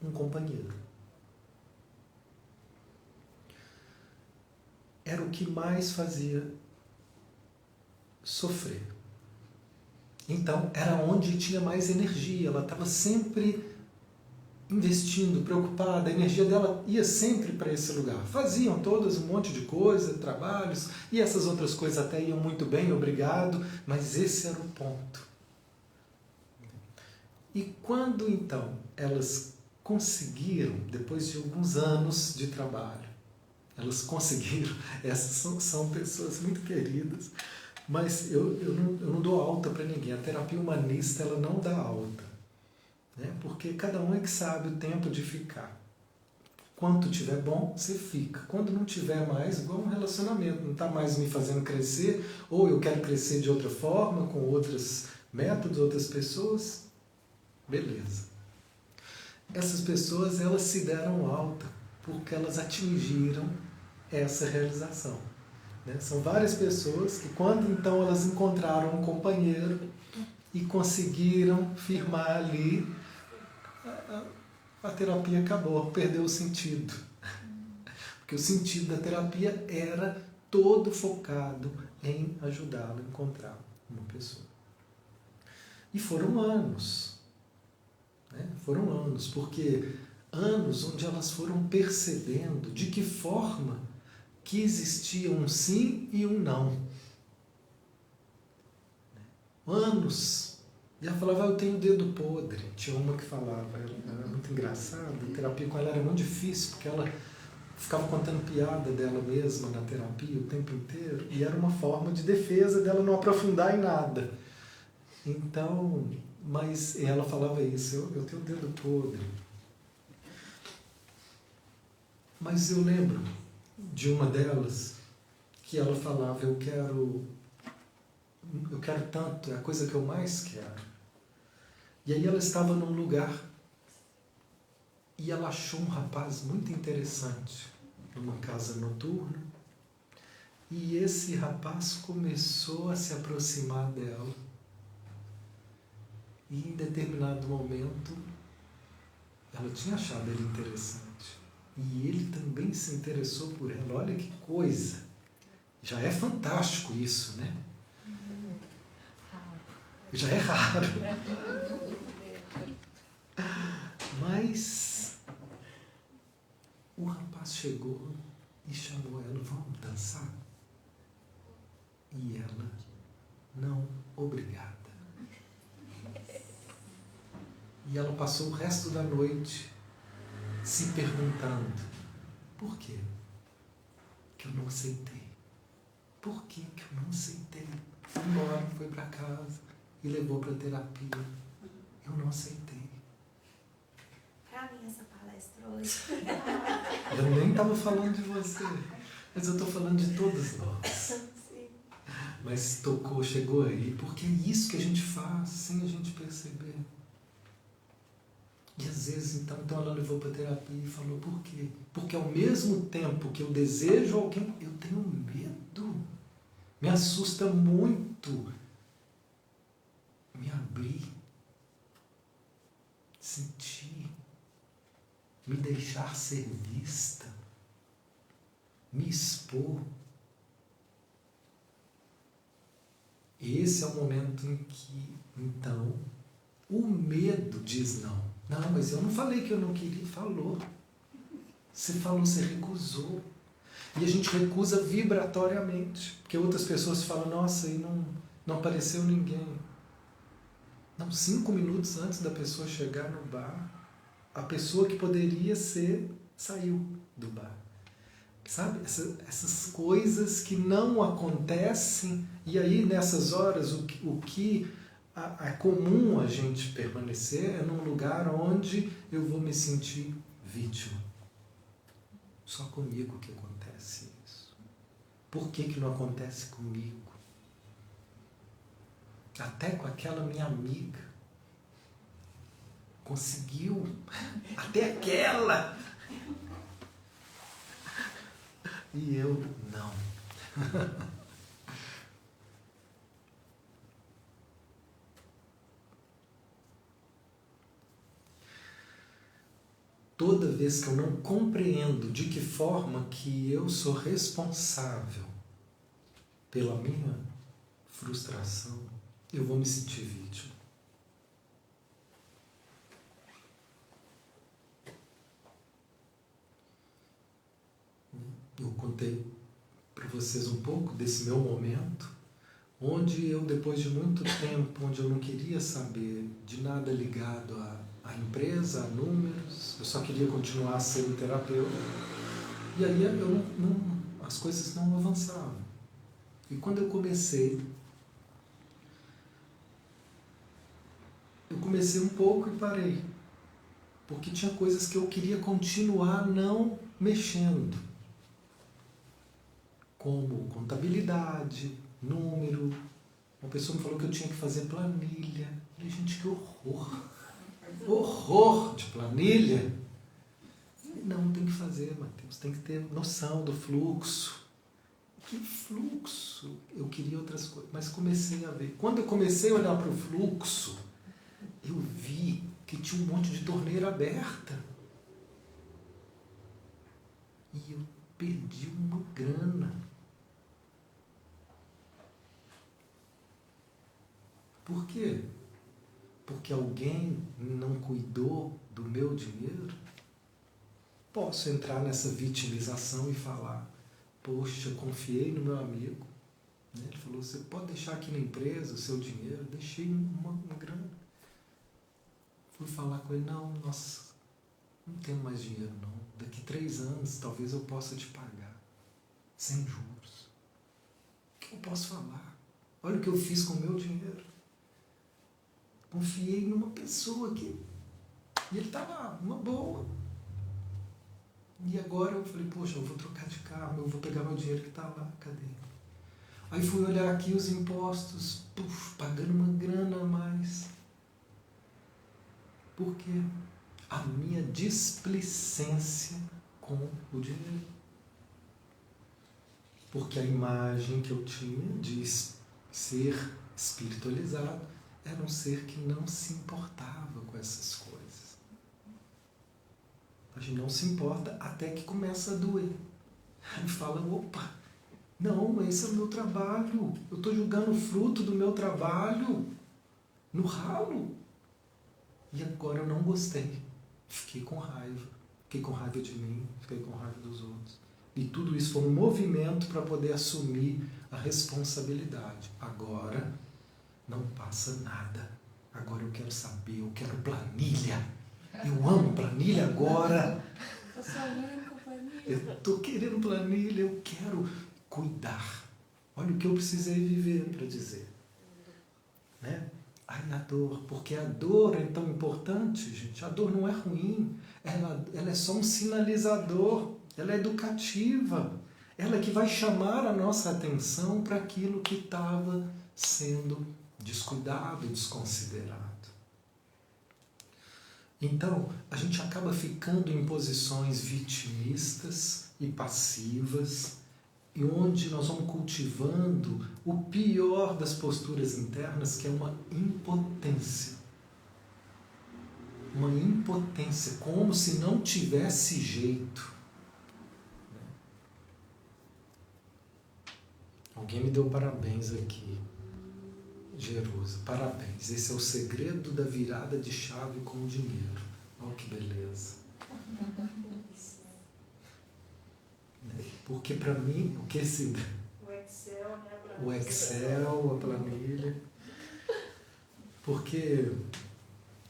[SPEAKER 1] um companheiro. Era o que mais fazia sofrer. Então, era onde tinha mais energia. Ela estava sempre investindo, preocupada. A energia dela ia sempre para esse lugar. Faziam todas um monte de coisa, trabalhos, e essas outras coisas até iam muito bem, obrigado, mas esse era o ponto. E quando, então, elas conseguiram, depois de alguns anos de trabalho, elas conseguiram, essas são pessoas muito queridas, mas eu não dou alta para ninguém. A terapia humanista ela não dá alta, né? Porque cada um é que sabe o tempo de ficar. Quando tiver bom, você fica. Quando não tiver mais, igual um relacionamento, não está mais me fazendo crescer, ou eu quero crescer de outra forma, com outros métodos, outras pessoas, beleza. Essas pessoas elas se deram alta porque elas atingiram essa realização. São várias pessoas que quando então elas encontraram um companheiro e conseguiram firmar ali, a terapia acabou, perdeu o sentido. Porque o sentido da terapia era todo focado em ajudá-la a encontrar uma pessoa. E foram anos. Foram anos, porque anos onde elas foram percebendo de que forma que existia um sim e um não. Anos. E ela falava, eu tenho dedo podre. Tinha uma que falava, ela era muito engraçada, a terapia com ela era muito difícil, porque ela ficava contando piada dela mesma na terapia o tempo inteiro, e era uma forma de defesa dela não aprofundar em nada. Então, mas ela falava isso, eu tenho dedo podre. Mas eu lembro de uma delas que ela falava, eu quero tanto, é a coisa que eu mais quero. E aí ela estava num lugar e ela achou um rapaz muito interessante numa casa noturna, e esse rapaz começou a se aproximar dela, e em determinado momento ela tinha achado ele interessante. E ele também se interessou por ela. Olha que coisa! Já é fantástico isso, né? Já é raro. Mas o rapaz chegou e chamou ela, vamos dançar? E ela, não, obrigada. E ela passou o resto da noite se perguntando, por quê que eu não aceitei? Por que eu não aceitei? Foi embora, foi para casa e levou para terapia. Eu não aceitei.
[SPEAKER 4] Para mim essa palestra hoje.
[SPEAKER 1] Eu nem estava falando de você, mas eu estou falando de todos nós.
[SPEAKER 4] Sim.
[SPEAKER 1] Mas tocou, chegou aí, porque é isso que a gente faz sem a gente perceber. E às vezes, então ela levou para terapia e falou, por quê? Porque ao mesmo tempo que eu desejo alguém, eu tenho medo. Me assusta muito me abrir, sentir, me deixar ser vista, me expor. Esse é o momento em que, então, o medo diz não. Não, mas eu não falei que eu não queria. Falou. Você falou, você recusou. E a gente recusa vibratoriamente. Porque outras pessoas falam, nossa, e não apareceu ninguém. Não, 5 minutos antes da pessoa chegar no bar, a pessoa que poderia ser, saiu do bar. Sabe? Essas coisas que não acontecem, e aí nessas horas o que é comum a gente permanecer é num lugar onde eu vou me sentir vítima. Só comigo que acontece isso. Por que não acontece comigo? Até com aquela minha amiga. Conseguiu. Até aquela. E eu não. Toda vez que eu não compreendo de que forma que eu sou responsável pela minha frustração, eu vou me sentir vítima. Eu contei para vocês um pouco desse meu momento, onde eu, depois de muito tempo, onde eu não queria saber de nada ligado à empresa, a números, eu só queria continuar sendo terapeuta, e aí as coisas não avançavam. E quando eu comecei um pouco e parei, porque tinha coisas que eu queria continuar não mexendo, como contabilidade, número. Uma pessoa me falou que eu tinha que fazer planilha. Eu falei, gente, que horror! Horror de planilha! Não, tem que fazer, Mateus, tem que ter noção do fluxo. Que fluxo? Eu queria outras coisas, mas comecei a ver. Quando eu comecei a olhar para o fluxo, eu vi que tinha um monte de torneira aberta. E eu perdi uma grana. Por quê? Porque alguém não cuidou do meu dinheiro? Posso entrar nessa vitimização e falar, poxa, confiei no meu amigo. Ele falou, você pode deixar aqui na empresa o seu dinheiro? Eu deixei uma grana. Fui falar com ele, não, nossa, não tenho mais dinheiro não. Daqui 3 anos talvez eu possa te pagar. Sem juros. O que eu posso falar? Olha o que eu fiz com o meu dinheiro. Confiei numa pessoa aqui. E ele estava uma boa. E agora eu falei, poxa, eu vou trocar de carro, eu vou pegar meu dinheiro que está lá, cadê? Aí fui olhar aqui os impostos, pagando uma grana a mais. Por quê? A minha displicência com o dinheiro. Porque a imagem que eu tinha de ser espiritualizado era um ser que não se importava com essas coisas. A gente não se importa até que começa a doer. Aí fala, opa, não, esse é o meu trabalho. Eu estou jogando o fruto do meu trabalho no ralo. E agora eu não gostei. Fiquei com raiva. Fiquei com raiva de mim, fiquei com raiva dos outros. E tudo isso foi um movimento para poder assumir a responsabilidade. Agora não passa nada. Agora eu quero saber, eu quero planilha. Eu amo planilha agora.
[SPEAKER 3] Eu sou louca com planilha.
[SPEAKER 1] Eu estou querendo planilha, eu quero cuidar. Olha o que eu precisei viver para dizer. Né? Ai, a dor, porque a dor é tão importante, gente. A dor não é ruim, ela é só um sinalizador, ela é educativa. Ela é que vai chamar a nossa atenção para aquilo que estava sendo descuidado, desconsiderado. Então, a gente acaba ficando em posições vitimistas e passivas, e onde nós vamos cultivando o pior das posturas internas, que é uma impotência. Uma impotência, como se não tivesse jeito. Alguém me deu parabéns aqui, Jerusa. Parabéns. Esse é o segredo da virada de chave com o dinheiro. Olha que beleza. Porque para mim, o que esse...
[SPEAKER 2] O Excel, né?
[SPEAKER 1] O Excel, a planilha. Porque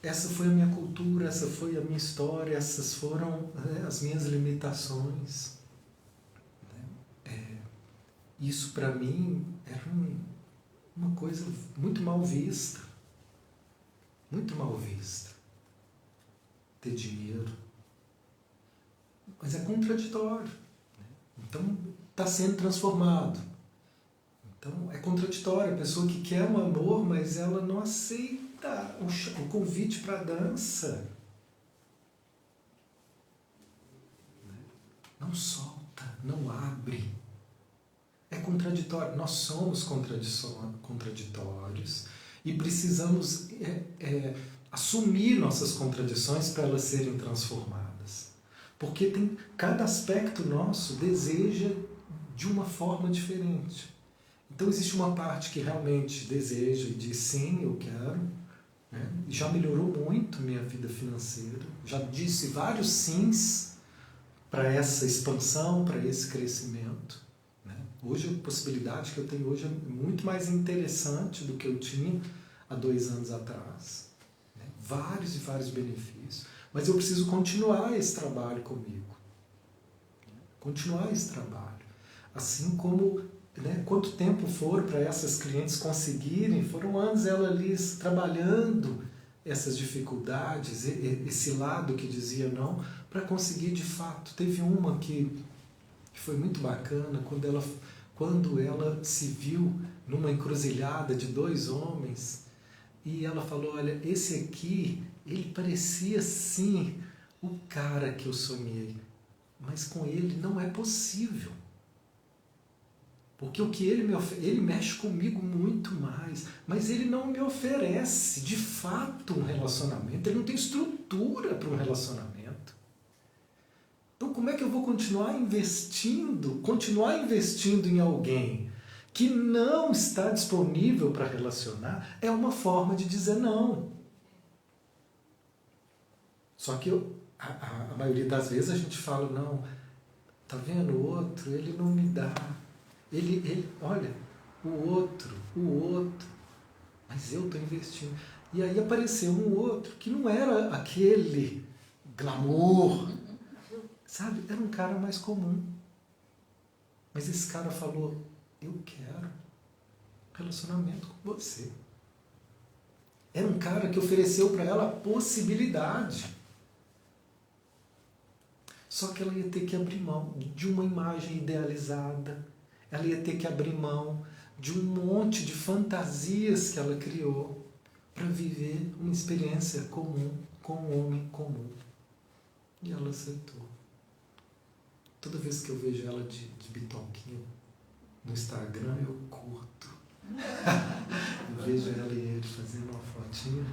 [SPEAKER 1] essa foi a minha cultura, essa foi a minha história, essas foram, né, as minhas limitações. Isso para mim era uma coisa muito mal vista. Muito mal vista. Ter dinheiro. Mas é contraditório. Então está sendo transformado. Então é contraditório. A pessoa que quer um amor, mas ela não aceita o convite para a dança. Não solta, não abre. É contraditório. Nós somos contraditórios e precisamos assumir nossas contradições para elas serem transformadas. Porque cada aspecto nosso deseja de uma forma diferente. Então existe uma parte que realmente deseja e diz sim, eu quero. Né? Já melhorou muito minha vida financeira. Já disse vários sims para essa expansão, para esse crescimento. Hoje, a possibilidade que eu tenho hoje é muito mais interessante do que eu tinha há 2 anos atrás. Vários e vários benefícios. Mas eu preciso continuar esse trabalho comigo. Continuar esse trabalho. Assim como, quanto tempo for para essas clientes conseguirem, foram anos ela ali trabalhando essas dificuldades, esse lado que dizia não, para conseguir de fato. Teve uma que foi muito bacana, quando ela se viu numa encruzilhada de 2 homens, e ela falou, olha, esse aqui, ele parecia sim o cara que eu sonhei, mas com ele não é possível. Porque o que ele mexe comigo muito mais, mas ele não me oferece de fato um relacionamento, ele não tem estrutura para um relacionamento. Então, como é que eu vou continuar investindo em alguém que não está disponível para relacionar? É uma forma de dizer não. Só que a maioria das vezes a gente fala, não, tá vendo, o outro, ele não me dá. Olha, o outro, mas eu estou investindo. E aí apareceu um outro que não era aquele glamour, sabe? Era um cara mais comum. Mas esse cara falou, eu quero relacionamento com você. Era um cara que ofereceu para ela a possibilidade. Só que ela ia ter que abrir mão de uma imagem idealizada. Ela ia ter que abrir mão de um monte de fantasias que ela criou para viver uma experiência comum com um homem comum. E ela aceitou. Toda vez que eu vejo ela de bitoquinha no Instagram, eu curto. Eu vejo ela e ele fazendo uma fotinha,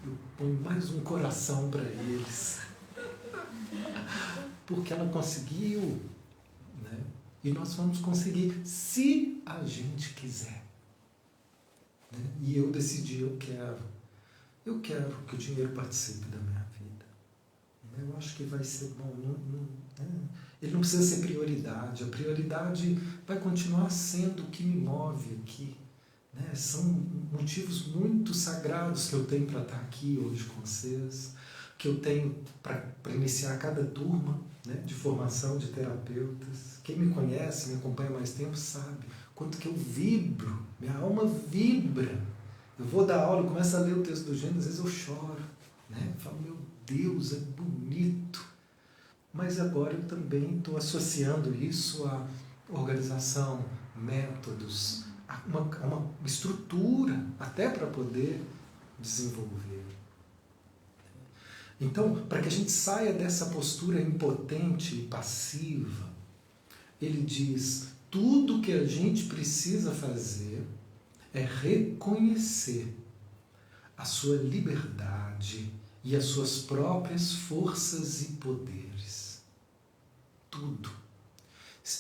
[SPEAKER 1] eu ponho mais um coração para eles. Porque ela conseguiu, né? E nós vamos conseguir se a gente quiser. Né? E eu decidi, eu quero que o dinheiro participe da minha vida. Eu acho que vai ser bom. Ele não precisa ser prioridade. A prioridade vai continuar sendo o que me move aqui. Né? São motivos muito sagrados que eu tenho para estar aqui hoje com vocês, que eu tenho para iniciar cada turma, né, de formação de terapeutas. Quem me conhece, me acompanha há mais tempo, sabe quanto que eu vibro, minha alma vibra. Eu vou dar aula, eu começo a ler o texto do Gênesis, às vezes eu choro. Né? Eu falo, meu Deus, é bonito. Mas agora eu também estou associando isso à organização, métodos, a uma estrutura, até para poder desenvolver. Então, para que a gente saia dessa postura impotente e passiva, ele diz, tudo que a gente precisa fazer é reconhecer a sua liberdade e as suas próprias forças e poderes. Tudo.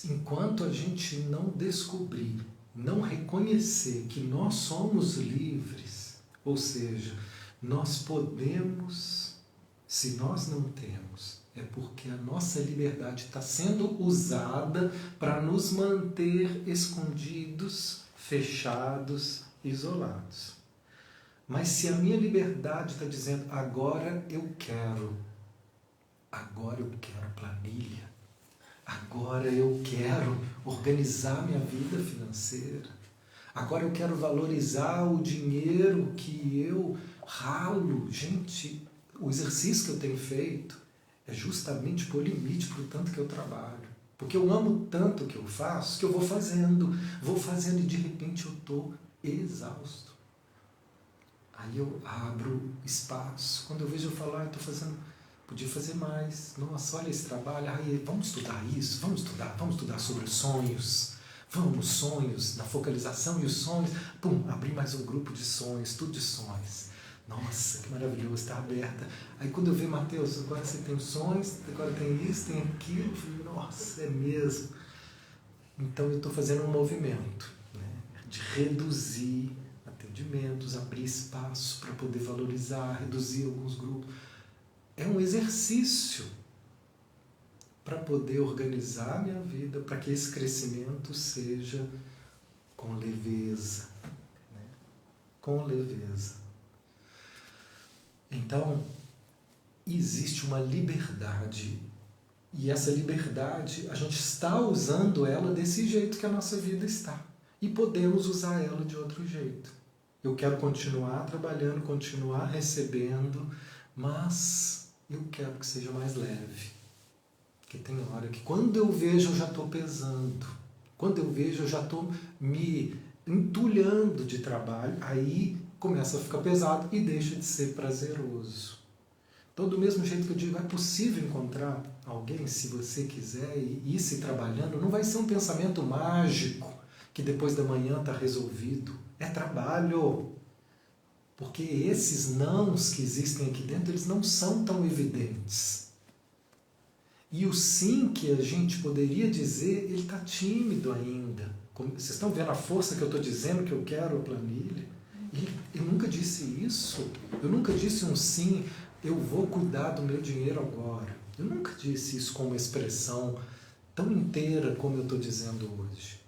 [SPEAKER 1] Enquanto a gente não descobrir, não reconhecer que nós somos livres, ou seja, nós podemos, se nós não temos, é porque a nossa liberdade está sendo usada para nos manter escondidos, fechados, isolados. Mas se a minha liberdade está dizendo, agora eu quero planilha, agora eu quero organizar minha vida financeira, agora eu quero valorizar o dinheiro que eu ralo. Gente, o exercício que eu tenho feito é justamente pôr limite para o tanto que eu trabalho. Porque eu amo tanto o que eu faço, que eu vou fazendo e de repente eu estou exausto. Aí eu abro espaço. Quando eu vejo, eu falo, estou fazendo, podia fazer mais. Nossa, olha esse trabalho. Vamos estudar isso, vamos estudar sobre os sonhos. Sonhos, na focalização e os sonhos. Abri mais um grupo de sonhos, estudo de sonhos. Nossa, que maravilhoso, está aberta. Aí quando eu vi, Mateus, agora você tem sonhos, agora tem isso, tem aquilo. Eu falei, nossa, é mesmo. Então eu estou fazendo um movimento, né, de reduzir atendimentos, abrir espaço para poder valorizar, reduzir alguns grupos. É um exercício para poder organizar a minha vida, para que esse crescimento seja com leveza. Né? Com leveza. Então, existe uma liberdade, e essa liberdade, a gente está usando ela desse jeito que a nossa vida está, e podemos usar ela de outro jeito. Eu quero continuar trabalhando, continuar recebendo, mas eu quero que seja mais leve. Porque tem hora que quando eu vejo eu já estou pesando, quando eu vejo eu já estou me entulhando de trabalho, aí começa a ficar pesado e deixa de ser prazeroso. Então, do mesmo jeito que eu digo, é possível encontrar alguém, se você quiser, e ir se trabalhando, não vai ser um pensamento mágico que depois da manhã está resolvido. É trabalho. Porque esses nãos que existem aqui dentro, eles não são tão evidentes. E o sim que a gente poderia dizer, ele está tímido ainda. Vocês estão vendo a força que eu estou dizendo que eu quero a planilha? Eu nunca disse isso. Eu nunca disse um sim, eu vou cuidar do meu dinheiro agora. Eu nunca disse isso com uma expressão tão inteira como eu estou dizendo hoje.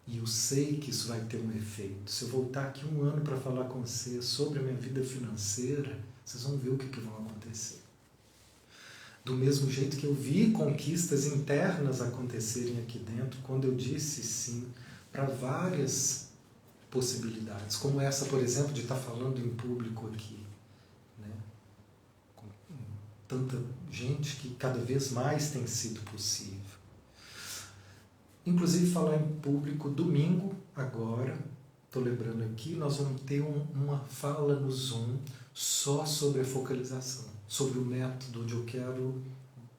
[SPEAKER 1] E eu sei que isso vai ter um efeito. Se eu voltar aqui 1 ano para falar com você sobre a minha vida financeira, vocês vão ver o que vai acontecer. Do mesmo jeito que eu vi conquistas internas acontecerem aqui dentro, quando eu disse sim para várias possibilidades, como essa, por exemplo, de estar falando em público aqui, né? Com tanta gente que cada vez mais tem sido possível. Inclusive falar em público, domingo agora, estou lembrando aqui, nós vamos ter uma fala no Zoom só sobre a focalização, sobre o método, onde eu quero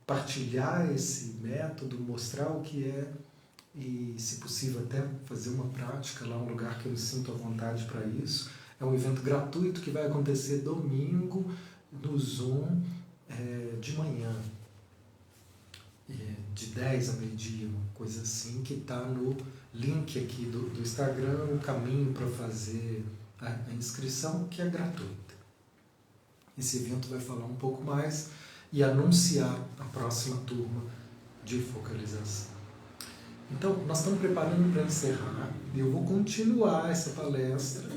[SPEAKER 1] partilhar esse método, mostrar o que é e, se possível, até fazer uma prática lá, um lugar que eu me sinto à vontade para isso. É um evento gratuito que vai acontecer domingo no Zoom de manhã, de 10 a meio-dia, uma coisa assim, que está no link aqui do Instagram, o caminho para fazer a inscrição, que é gratuita. Esse evento vai falar um pouco mais e anunciar a próxima turma de focalização. Então, nós estamos preparando para encerrar. Eu vou continuar essa palestra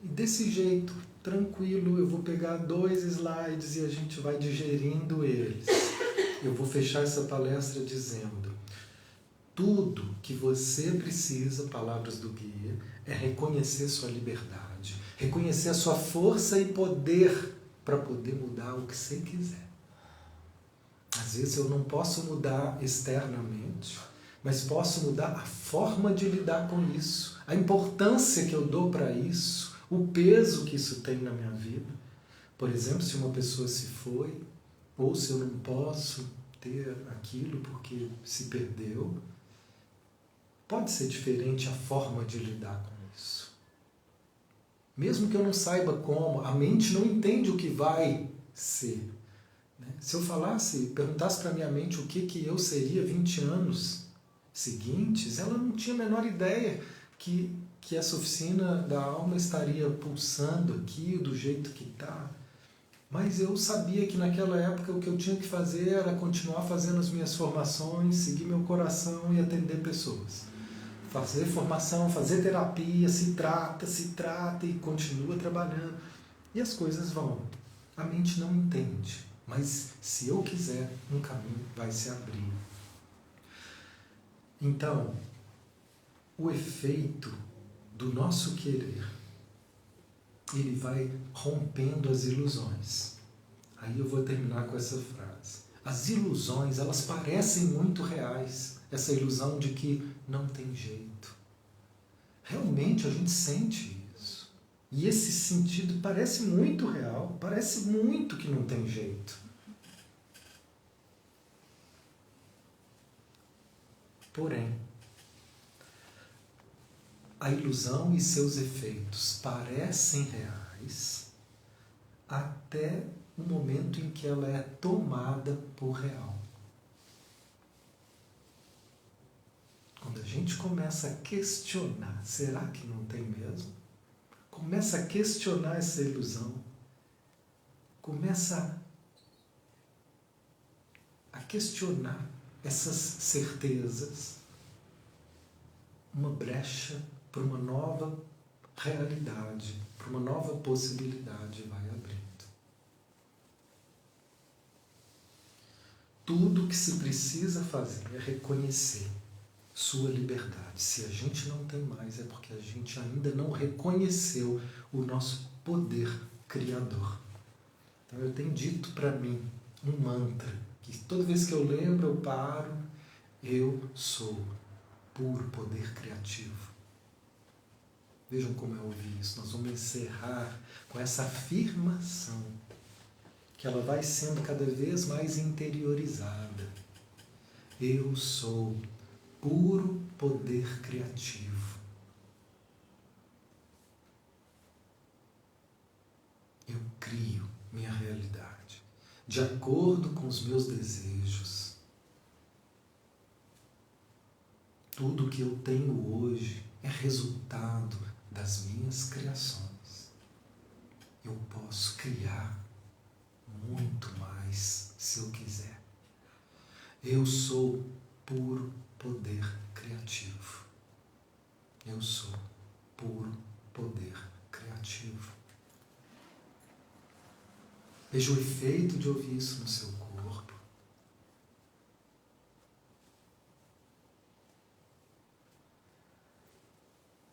[SPEAKER 1] e desse jeito, tranquilo, eu vou pegar 2 slides e a gente vai digerindo eles. Eu vou fechar essa palestra dizendo: tudo que você precisa, palavras do guia, é reconhecer sua liberdade, reconhecer a sua força e poder para poder mudar o que você quiser. Às vezes eu não posso mudar externamente, mas posso mudar a forma de lidar com isso, a importância que eu dou para isso, o peso que isso tem na minha vida. Por exemplo, se uma pessoa se foi, ou se eu não posso ter aquilo porque se perdeu. Pode ser diferente a forma de lidar com isso. Mesmo que eu não saiba como, a mente não entende o que vai ser. Se eu perguntasse para a minha mente o que eu seria 20 anos seguintes, ela não tinha a menor ideia que essa oficina da alma estaria pulsando aqui do jeito que está. Mas eu sabia que naquela época o que eu tinha que fazer era continuar fazendo as minhas formações, seguir meu coração e atender pessoas. Fazer formação, fazer terapia, se trata e continua trabalhando. E as coisas vão. A mente não entende, mas se eu quiser, um caminho vai se abrir. Então, o efeito do nosso querer, ele vai rompendo as ilusões. Aí eu vou terminar com essa frase. As ilusões, elas parecem muito reais. Essa ilusão de que não tem jeito. Realmente a gente sente isso. E esse sentido parece muito real, parece muito que não tem jeito. Porém, a ilusão e seus efeitos parecem reais até o momento em que ela é tomada por real. Quando a gente começa a questionar, será que não tem mesmo? Começa a questionar essa ilusão. Começa a questionar essas certezas. Uma brecha para uma nova realidade, para uma nova possibilidade vai abrindo. Tudo que se precisa fazer é reconhecer sua liberdade. Se a gente não tem mais, é porque a gente ainda não reconheceu o nosso poder criador. Então eu tenho dito para mim um mantra, que toda vez que eu lembro, eu paro, eu sou puro poder criativo. Vejam como eu ouvi isso. Nós vamos encerrar com essa afirmação, que ela vai sendo cada vez mais interiorizada. Eu sou puro poder criativo. Eu crio minha realidade de acordo com os meus desejos. Tudo que eu tenho hoje é resultado das minhas criações. Eu posso criar muito mais se eu quiser. Eu sou puro poder criativo. Eu sou puro poder criativo. Veja o efeito de ouvir isso no seu corpo.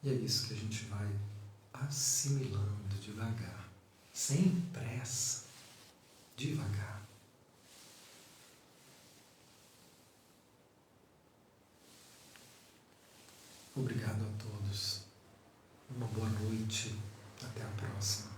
[SPEAKER 1] E é isso que a gente vai assimilando devagar, sem pressa, devagar. Obrigado a todos. Uma boa noite. Até a próxima.